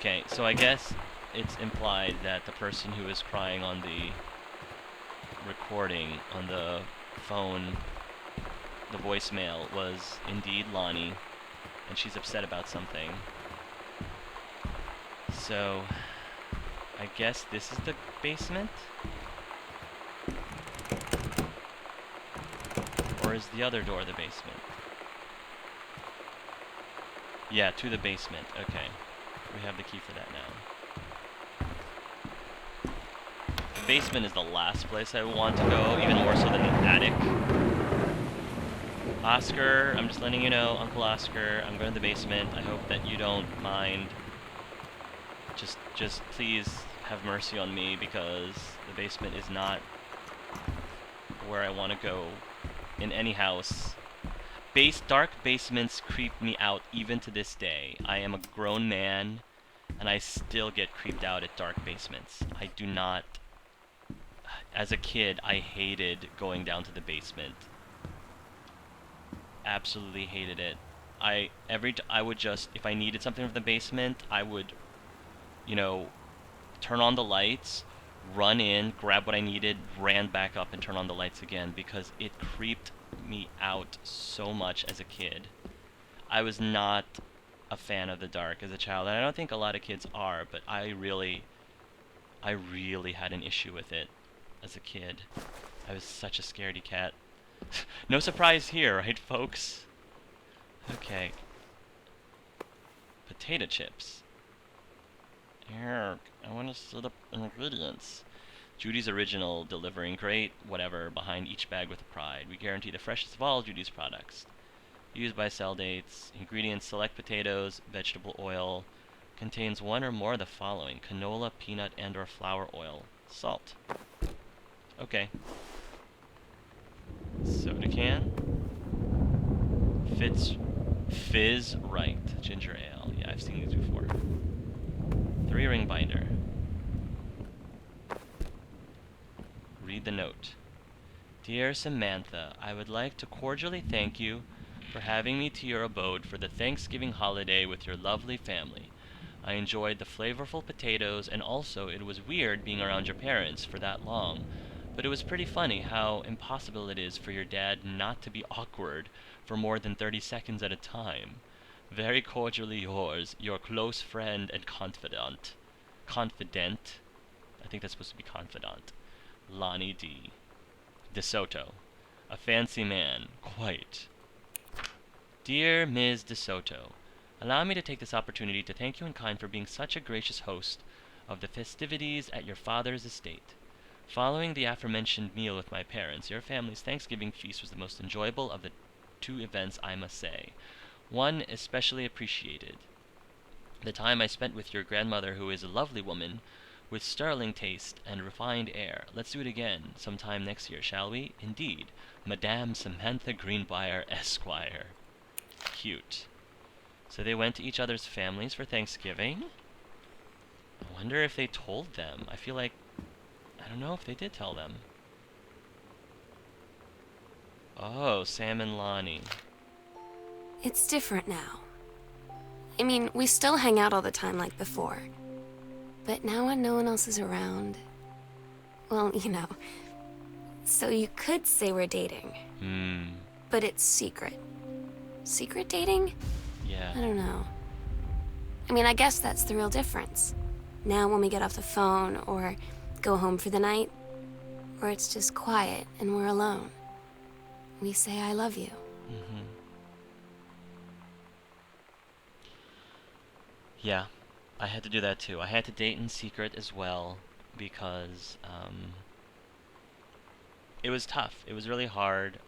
Okay, so I guess it's implied that the person who is crying on the recording on the phone, the voicemail, was indeed Lonnie, and she's upset about something. So, I guess this is the basement? Or is the other door the basement? Yeah, to the basement. Okay. We have the key for that now. The basement is the last place I want to go, even more so than the attic. Oscar, I'm just letting you know, Uncle Oscar, I'm going to the basement. I hope that you don't mind. Just please have mercy on me, because the basement is not where I want to go in any house. Dark basements creep me out even to this day. I am a grown man, and I still get creeped out at dark basements. I do not... As a kid, I hated going down to the basement. Absolutely hated it. I would just, if I needed something from the basement, I would, you know, turn on the lights, run in, grab what I needed, ran back up and turn on the lights again, because it creeped me out so much as a kid. I was not a fan of the dark as a child, and I don't think a lot of kids are, but I really had an issue with it as a kid. I was such a scaredy cat. No surprise here, right, folks? Okay. Potato chips. Here, I want to set up ingredients. Judy's Original, delivering great whatever behind each bag with pride. We guarantee the freshest of all Judy's products. Used by sell dates. Ingredients: select potatoes, vegetable oil. Contains one or more of the following: canola, peanut, and or flour oil. Salt. Okay. Soda can. Fizz right. Ginger ale. Yeah, I've seen these before. 3-ring binder. Read the note. Dear Samantha, I would like to cordially thank you for having me to your abode for the Thanksgiving holiday with your lovely family. I enjoyed the flavorful potatoes, and also it was weird being around your parents for that long. But it was pretty funny how impossible it is for your dad not to be awkward for more than 30 seconds at a time. Very cordially yours, your close friend and confidant. Confident? I think that's supposed to be confidant. Lonnie D. DeSoto. A fancy man, quite. Dear Ms. DeSoto, allow me to take this opportunity to thank you in kind for being such a gracious host of the festivities at your father's estate. Following the aforementioned meal with my parents, your family's Thanksgiving feast was the most enjoyable of the two events, I must say. One especially appreciated. The time I spent with your grandmother, who is a lovely woman, with sterling taste and refined air. Let's do it again, sometime next year, shall we? Indeed. Madame Samantha Greenbrier, Esquire. Cute. So they went to each other's families for Thanksgiving. I wonder if they told them. I feel like... I don't know if they did tell them. Oh, Sam and Lonnie. It's different now. I mean, we still hang out all the time like before. But now when no one else is around... Well, you know. So you could say we're dating. But it's secret. Secret dating? Yeah. I don't know. I mean, I guess that's the real difference. Now when we get off the phone, or go home for the night, or it's just quiet and we're alone, we say I love you. Yeah, I had to do that too. I had to date in secret as well, because it was tough. It was really hard.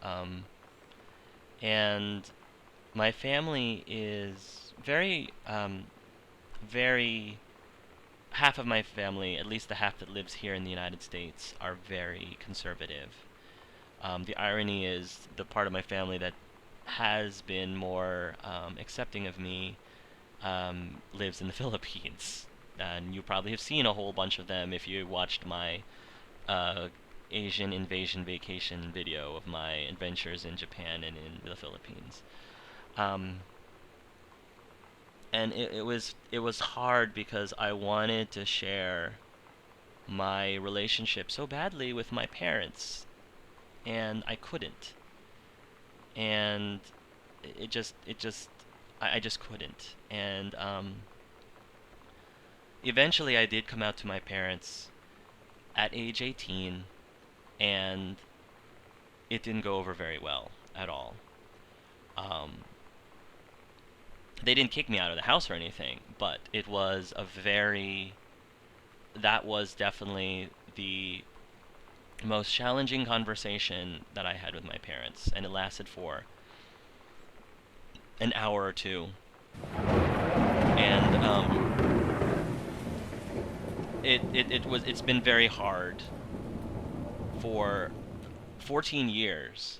And my family is very, half of my family, at least the half that lives here in the United States, are very conservative. The irony is the part of my family that has been more accepting of me lives in the Philippines. And you probably have seen a whole bunch of them if you watched my uh, Asian invasion vacation video of my adventures in Japan and in the Philippines. Um, and it was hard because I wanted to share my relationship so badly with my parents, and I couldn't. And I just couldn't. And eventually I did come out to my parents at age 18, and it didn't go over very well at all. Um, they didn't kick me out of the house or anything, but that was definitely the most challenging conversation that I had with my parents, and it lasted for an hour or two. And it's been very hard for 14 years.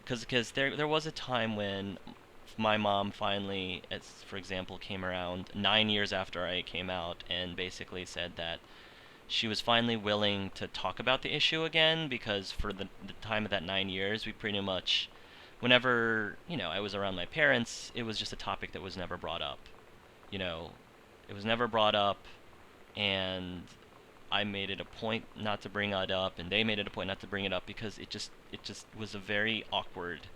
Because there was a time when my mom finally, as for example, came around 9 years after I came out and basically said that she was finally willing to talk about the issue again, because for the time of that 9 years, we pretty much, whenever, I was around my parents, it was just a topic that was never brought up. You know, it was never brought up, and I made it a point not to bring it up, and they made it a point not to bring it up because it just was a very awkward.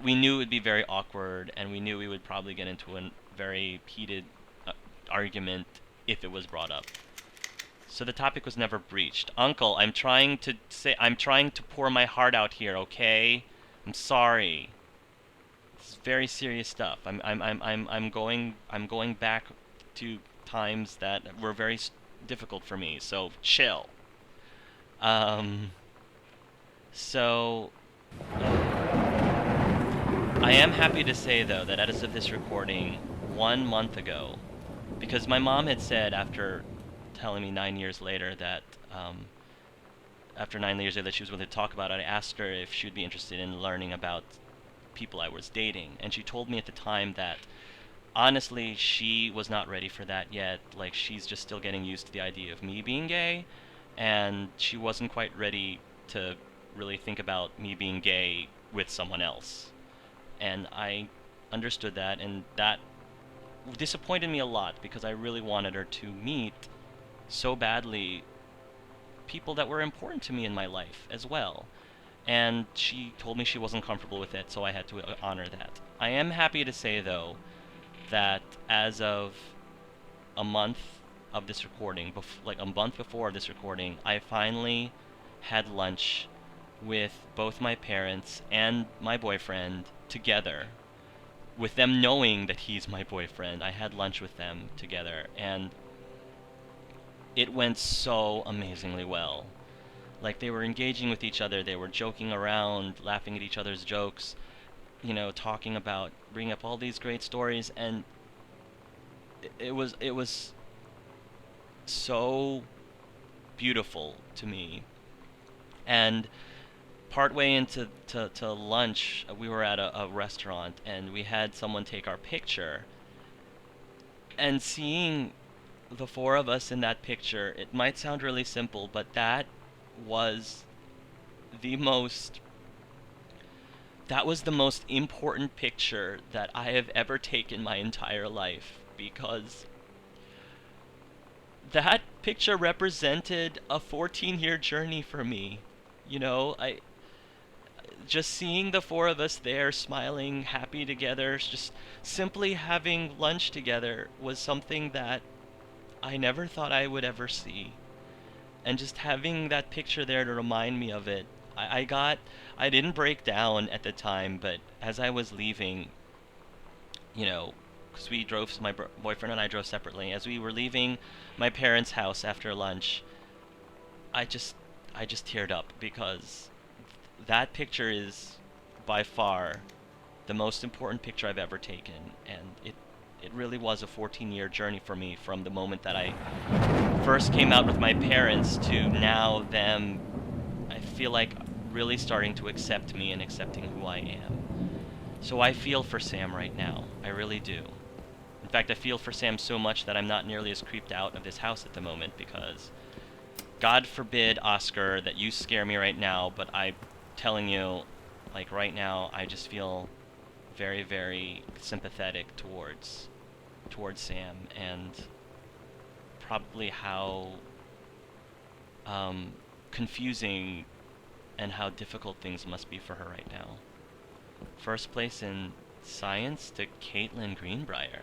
We knew it would be very awkward, and we knew we would probably get into a very heated argument if it was brought up. So the topic was never breached. Uncle, I'm trying to pour my heart out here, okay? I'm sorry. It's very serious stuff. I'm going back to times that were very difficult for me. So chill. Um so I am happy to say though that as of this recording 1 month ago, because my mom had said after telling me 9 years later that after 9 years later that she was willing to talk about it, I asked her if she would be interested in learning about people I was dating, and she told me at the time that honestly she was not ready for that yet. Like, she's just still getting used to the idea of me being gay, and she wasn't quite ready to really think about me being gay with someone else. And I understood that, and that disappointed me a lot because I really wanted her to meet so badly people that were important to me in my life as well. And she told me she wasn't comfortable with it, so I had to honor that. I am happy to say, though, that as of a month of this recording, like a month before this recording, I finally had lunch with both my parents and my boyfriend together. With them knowing that he's my boyfriend, I had lunch with them together, and it went so amazingly well. Like, they were engaging with each other, they were joking around, laughing at each other's jokes, talking about, bringing up all these great stories, and it was so beautiful to me. And partway into to lunch, we were at a restaurant, and we had someone take our picture. And seeing the four of us in that picture, it might sound really simple, but was the most that was the most important picture that I have ever taken my entire life, because that picture represented a 14-year journey for me. I just seeing the four of us there smiling, happy together, just simply having lunch together was something that I never thought I would ever see. And just having that picture there to remind me of it, I didn't break down at the time, but as I was leaving, because my boyfriend and I drove separately. As we were leaving my parents' house after lunch, I just, I just teared up because that picture is by far the most important picture I've ever taken, and it really was a 14-year journey for me from the moment that I first came out with my parents to now them, I feel like, really starting to accept me and accepting who I am. So I feel for Sam right now. I really do. In fact, I feel for Sam so much that I'm not nearly as creeped out of this house at the moment, because God forbid, Oscar, that you scare me right now, but I'm telling you, like, right now, I just feel very, very sympathetic towards Sam, and probably how confusing and how difficult things must be for her right now. First place in science to Caitlin Greenbrier.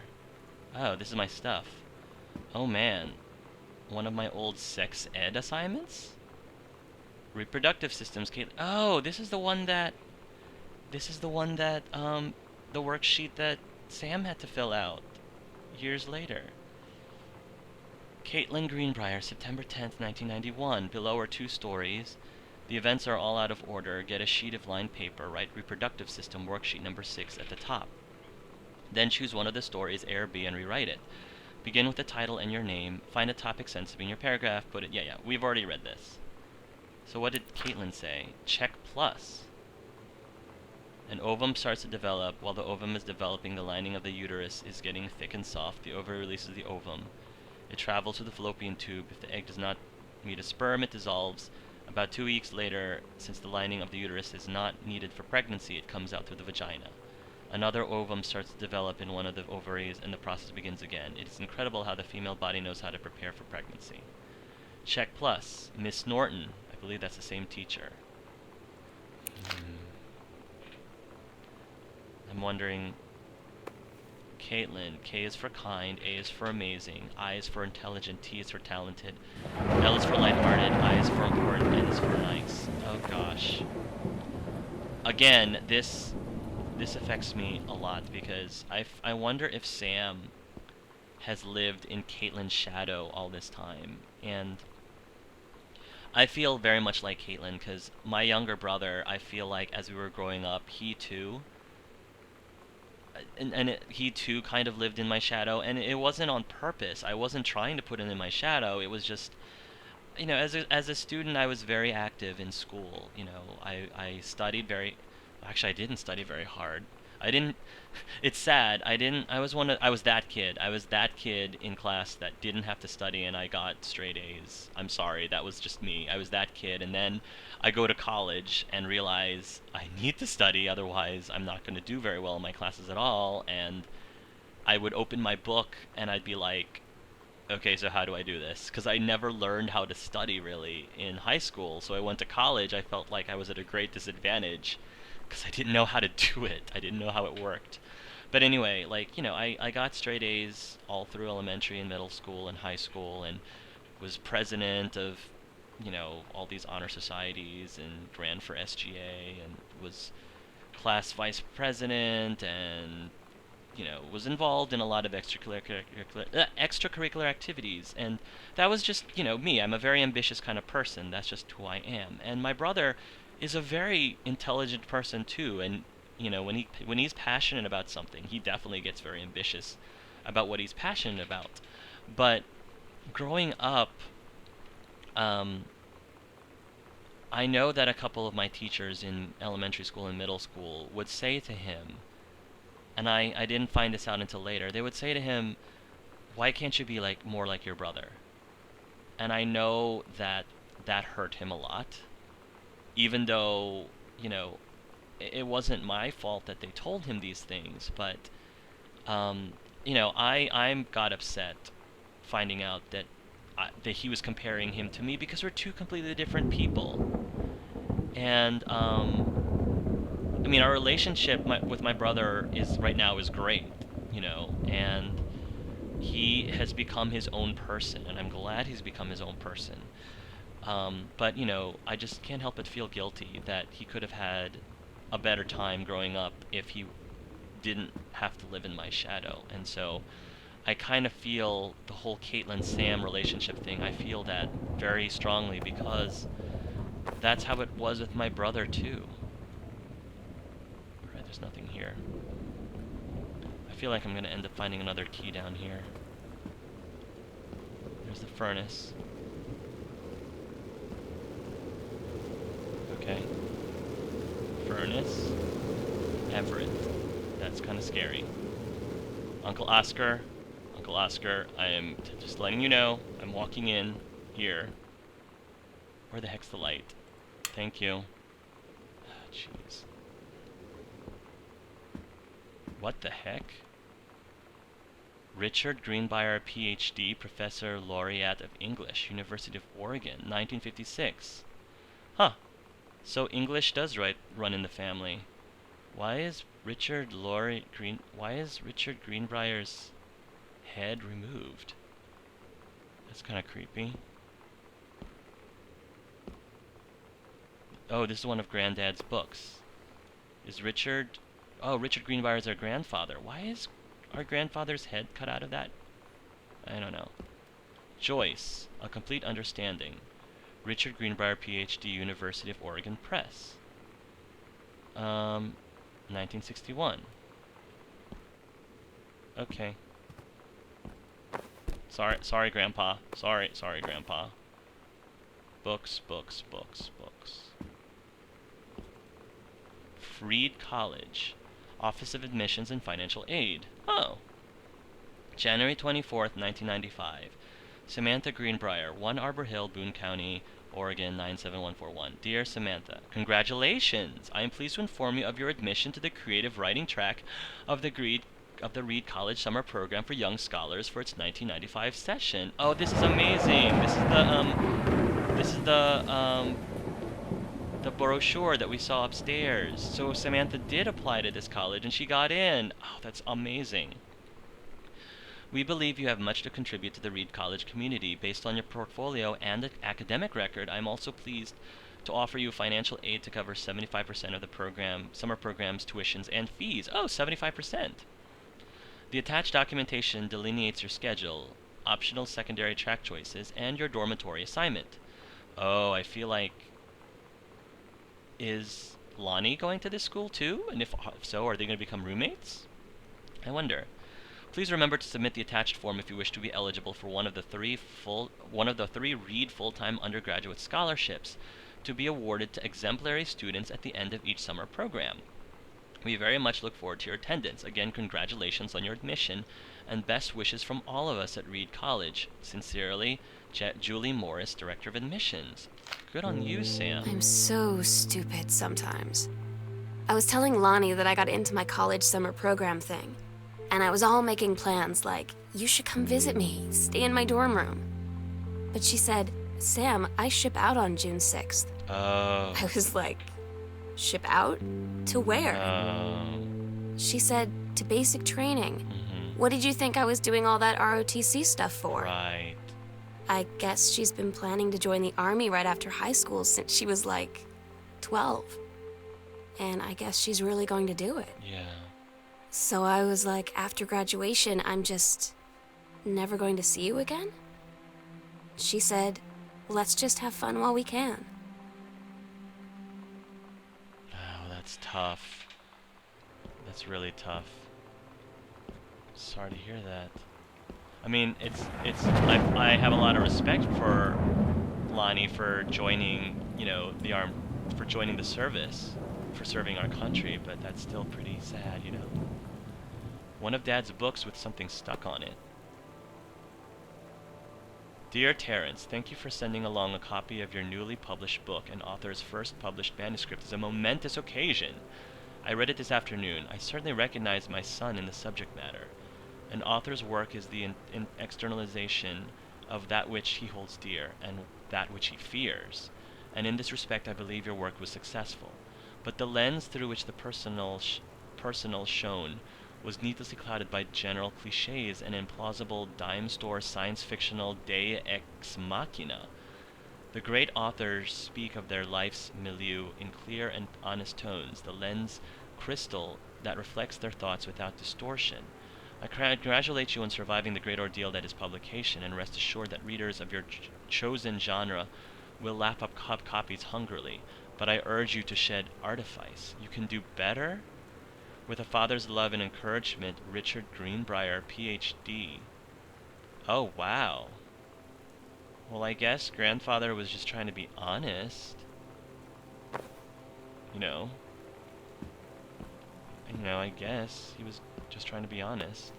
Oh, this is my stuff. Oh man, one of my old sex ed assignments? Reproductive systems, Caitlin. Oh, this is the one that, the worksheet that Sam had to fill out years later. Caitlin Greenbrier, September 10th, 1991. Below are 2 stories. The events are all out of order. Get a sheet of lined paper. Write reproductive system worksheet number 6 at the top. Then choose one of the stories, A or B, and rewrite it. Begin with the title and your name. Find a topic sensitive in your paragraph. Put it. Yeah. We've already read this. So what did Caitlin say? Check plus. An ovum starts to develop. While the ovum is developing, the lining of the uterus is getting thick and soft. The ovary releases the ovum. It travels to the fallopian tube. If the egg does not meet a sperm, it dissolves. About 2 weeks later, since the lining of the uterus is not needed for pregnancy, it comes out through the vagina. Another ovum starts to develop in one of the ovaries, and the process begins again. It is incredible how the female body knows how to prepare for pregnancy. Check plus. Miss Norton. I believe that's the same teacher. I'm wondering... Caitlin. K is for kind, A is for amazing, I is for intelligent, T is for talented, L is for lighthearted, I is for important, N is for nice. Oh gosh. Again, this affects me a lot because I wonder if Sam has lived in Caitlin's shadow all this time. And I feel very much like Caitlin because my younger brother, I feel like as we were growing up, he too he too kind of lived in my shadow, and it wasn't on purpose. I wasn't trying to put him in my shadow. It was just, as a student, I was very active in school. I studied very, actually, I didn't study very hard. I didn't. It's sad. I was that kid. I was that kid in class that didn't have to study, and I got straight A's. I'm sorry, that was just me. I was that kid, and then I go to college and realize I need to study, otherwise I'm not going to do very well in my classes at all. And I would open my book and I'd be like, okay, so how do I do this? Because I never learned how to study really in high school. So I went to college, I felt like I was at a great disadvantage because I didn't know how to do it. I didn't know how it worked. But anyway, I got straight A's all through elementary and middle school and high school, and was president of, all these honor societies, and ran for SGA, and was class vice president, and was involved in a lot of extracurricular activities, and that was just, me. I'm a very ambitious kind of person. That's just who I am. And my brother is a very intelligent person too, and when he's passionate about something, he definitely gets very ambitious about what he's passionate about. But growing up, I know that a couple of my teachers in elementary school and middle school would say to him, and I didn't find this out until later. They would say to him, "Why can't you be more like your brother?" And I know that that hurt him a lot, even though it wasn't my fault that they told him these things. But I got upset finding out that he was comparing him to me because we're two completely different people. And our relationship with my brother right now is great, and he has become his own person, and I'm glad he's become his own person. But I just can't help but feel guilty that he could have had a better time growing up if he didn't have to live in my shadow. And so I kind of feel the whole Caitlin Sam relationship thing. I feel that very strongly because that's how it was with my brother too. Alright, there's nothing here. I feel like I'm gonna end up finding another key down here. There's the furnace. Okay. Furnace. Everett. That's kind of scary. Uncle Oscar, I am just letting you know, I'm walking in here. Where the heck's the light? Thank you. Jeez. What the heck? Richard Greenbrier, Ph.D., Professor Laureate of English, University of Oregon, 1956. Huh. So English does run in the family. Why is Richard Greenbrier's head removed? That's kind of creepy. Oh, this is one of Granddad's books. Is Richard... Oh, Richard Greenbrier is our grandfather. Why is our grandfather's head cut out of that? I don't know. Joyce, A Complete Understanding. Richard Greenbrier, Ph.D., University of Oregon Press. 1961. Okay. Sorry, Grandpa. Sorry, Grandpa. Books. Freed College, Office of Admissions and Financial Aid. Oh. January 24th, 1995. Samantha Greenbrier, 1 Arbor Hill, Boone County, Oregon 97141. Dear Samantha, congratulations! I am pleased to inform you of your admission to the creative writing track of the Reed College Summer Program for Young Scholars for its 1995 session. Oh, this is amazing! This is the brochure that we saw upstairs. So Samantha did apply to this college and she got in. Oh, that's amazing. We believe you have much to contribute to the Reed College community. Based on your portfolio and academic record, I'm also pleased to offer you financial aid to cover 75% of the summer program's tuitions and fees. Oh, 75%. The attached documentation delineates your schedule, optional secondary track choices, and your dormitory assignment. Oh, I feel like... Is Lonnie going to this school too? And if so, are they going to become roommates? I wonder. Please remember to submit the attached form if you wish to be eligible for one of the three Reed full-time undergraduate scholarships to be awarded to exemplary students at the end of each summer program. We very much look forward to your attendance. Again, congratulations on your admission, and best wishes from all of us at Reed College. Sincerely, Julie Morris, Director of Admissions. Good on you, Sam. I'm so stupid sometimes. I was telling Lonnie that I got into my college summer program thing, and I was all making plans like, you should come visit me, stay in my dorm room. But she said, Sam, I ship out on June 6th. Oh. I was like, ship out? To where? Oh. She said, to basic training. Mm-hmm. What did you think I was doing all that ROTC stuff for? Right. I guess she's been planning to join the Army right after high school since she was like 12. And I guess she's really going to do it. Yeah. So I was like, after graduation, I'm just never going to see you again? She said, let's just have fun while we can. Oh, that's tough. That's really tough. Sorry to hear that. I mean, I have a lot of respect for Lonnie for joining, for joining the service, for serving our country, but that's still pretty sad, One of Dad's books with something stuck on it. Dear Terrence, thank you for sending along a copy of your newly published book and author's first published manuscript. It's a momentous occasion. I read it this afternoon. I certainly recognize my son in the subject matter. An author's work is the externalization of that which he holds dear and that which he fears. And in this respect, I believe your work was successful. But the lens through which the personal shone was needlessly clouded by general cliches and implausible dime store science-fictional deus ex machina. The great authors speak of their life's milieu in clear and honest tones, the lens crystal that reflects their thoughts without distortion. I congratulate you on surviving the great ordeal that is publication, and rest assured that readers of your chosen genre will lap up copies hungrily. But I urge you to shed artifice. You can do better. With a father's love and encouragement, Richard Greenbrier, Ph.D. Oh, wow. Well, I guess grandfather was just trying to be honest. I guess he was just trying to be honest.